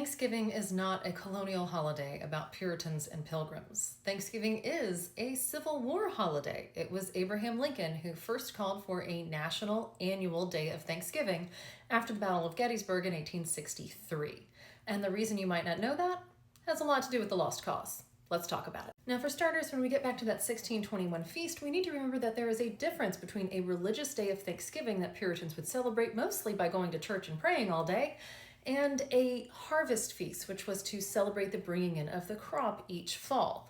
Thanksgiving is not a colonial holiday about Puritans and Pilgrims. Thanksgiving is a Civil War holiday. It was Abraham Lincoln who first called for a national annual day of Thanksgiving after the Battle of Gettysburg in 1863. And the reason you might not know that has a lot to do with the lost cause. Let's talk about it. Now, for starters, when we get back to that 1621 feast, we need to remember that there is a difference between a religious day of Thanksgiving that Puritans would celebrate mostly by going to church and praying all day, and a harvest feast, which was to celebrate the bringing in of the crop each fall.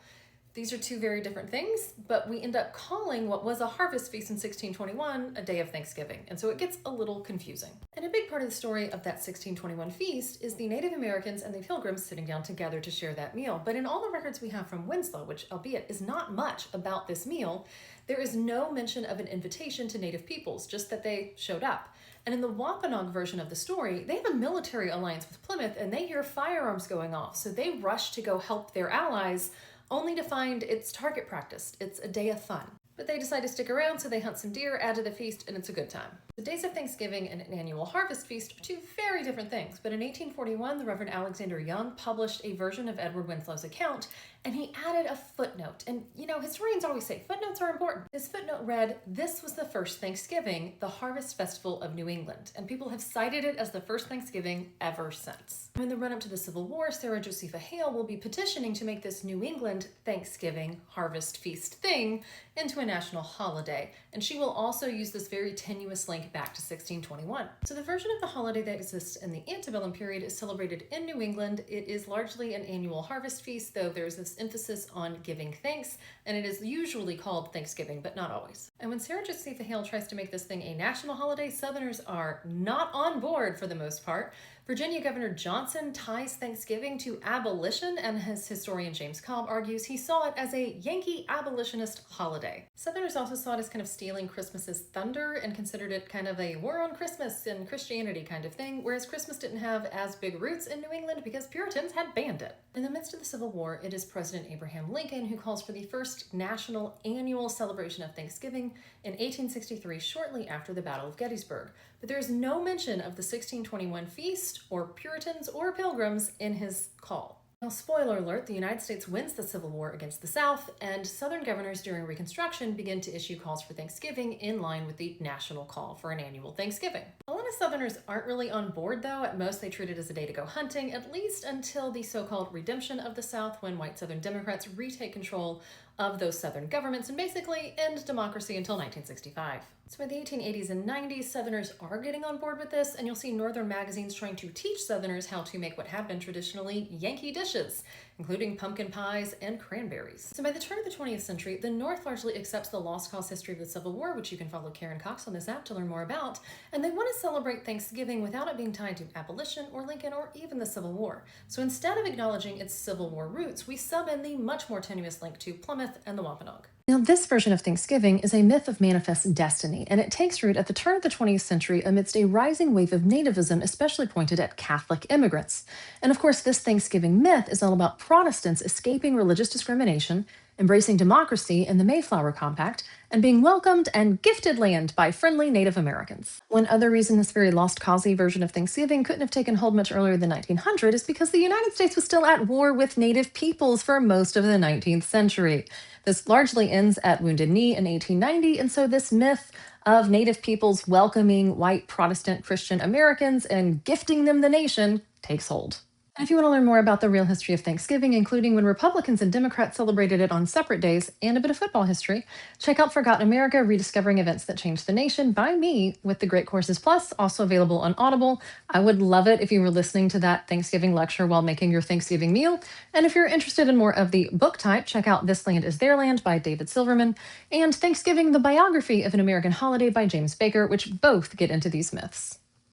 These are two very different things, but we end up calling what was a harvest feast in 1621 a day of Thanksgiving, and so it gets a little confusing. And a big part of the story of that 1621 feast is the Native Americans and the Pilgrims sitting down together to share that meal. But in all the records we have from Winslow, which albeit is not much about this meal, there is no mention of an invitation to Native peoples, just that they showed up. And in the Wampanoag version of the story, they have a military alliance with Plymouth and they hear firearms going off, so they rush to go help their allies, only to find it's target practice. It's a day of fun. But they decide to stick around, so they hunt some deer, add to the feast, and it's a good time. The days of Thanksgiving and an annual harvest feast are two very different things, but in 1841, the Reverend Alexander Young published a version of Edward Winslow's account, and he added a footnote. And, historians always say footnotes are important. This footnote read, "This was the first Thanksgiving, the Harvest Festival of New England," and people have cited it as the first Thanksgiving ever since. In the run-up to the Civil War, Sarah Josepha Hale will be petitioning to make this New England Thanksgiving harvest feast thing into a national holiday, and she will also use this very tenuous link back to 1621. So the version of the holiday that exists in the antebellum period is celebrated in New England. It is largely an annual harvest feast, though there's this emphasis on giving thanks, and it is usually called Thanksgiving, but not always. And when Sarah Josepha Hale tries to make this thing a national holiday, Southerners are not on board for the most part. Virginia Governor Johnson ties Thanksgiving to abolition, and as historian James Cobb argues, he saw it as a Yankee abolitionist holiday. Southerners also saw it as kind of stealing Christmas's thunder and considered it kind of a war on Christmas and Christianity kind of thing, whereas Christmas didn't have as big roots in New England because Puritans had banned it. In the midst of the Civil War, it is President Abraham Lincoln who calls for the first national annual celebration of Thanksgiving in 1863, shortly after the Battle of Gettysburg. But there is no mention of the 1621 feast or Puritans or Pilgrims in his call. Now, spoiler alert, the United States wins the Civil War against the South, and Southern governors during Reconstruction begin to issue calls for Thanksgiving in line with the national call for an annual Thanksgiving. A lot of Southerners aren't really on board, though. At most, they treat it as a day to go hunting, at least until the so-called redemption of the South, when white Southern Democrats retake control of those Southern governments and basically end democracy until 1965. So by the 1880s and 90s, Southerners are getting on board with this, and you'll see Northern magazines trying to teach Southerners how to make what have been traditionally Yankee dishes, including pumpkin pies and cranberries. So by the turn of the 20th century, the North largely accepts the lost cause history of the Civil War, which you can follow Karen Cox on this app to learn more about, and they want to celebrate Thanksgiving without it being tied to abolition or Lincoln or even the Civil War. So instead of acknowledging its Civil War roots, we sub in the much more tenuous link to Plymouth and the Wampanoag. Now, this version of Thanksgiving is a myth of manifest destiny, and it takes root at the turn of the 20th century amidst a rising wave of nativism, especially pointed at Catholic immigrants. And of course, this Thanksgiving myth is all about Protestants escaping religious discrimination, embracing democracy in the Mayflower Compact, and being welcomed and gifted land by friendly Native Americans. One other reason this very lost cause-y version of Thanksgiving couldn't have taken hold much earlier than 1900 is because the United States was still at war with Native peoples for most of the 19th century. This largely ends at Wounded Knee in 1890, and so this myth of Native peoples welcoming white Protestant Christian Americans and gifting them the nation takes hold. And if you want to learn more about the real history of Thanksgiving, including when Republicans and Democrats celebrated it on separate days, and a bit of football history, check out Forgotten America, Rediscovering Events That Changed the Nation by me with the Great Courses Plus, also available on Audible. I would love it if you were listening to that Thanksgiving lecture while making your Thanksgiving meal. And if you're interested in more of the book type, check out This Land Is Their Land by David Silverman, and Thanksgiving, the Biography of an American Holiday by James Baker, which both get into these myths.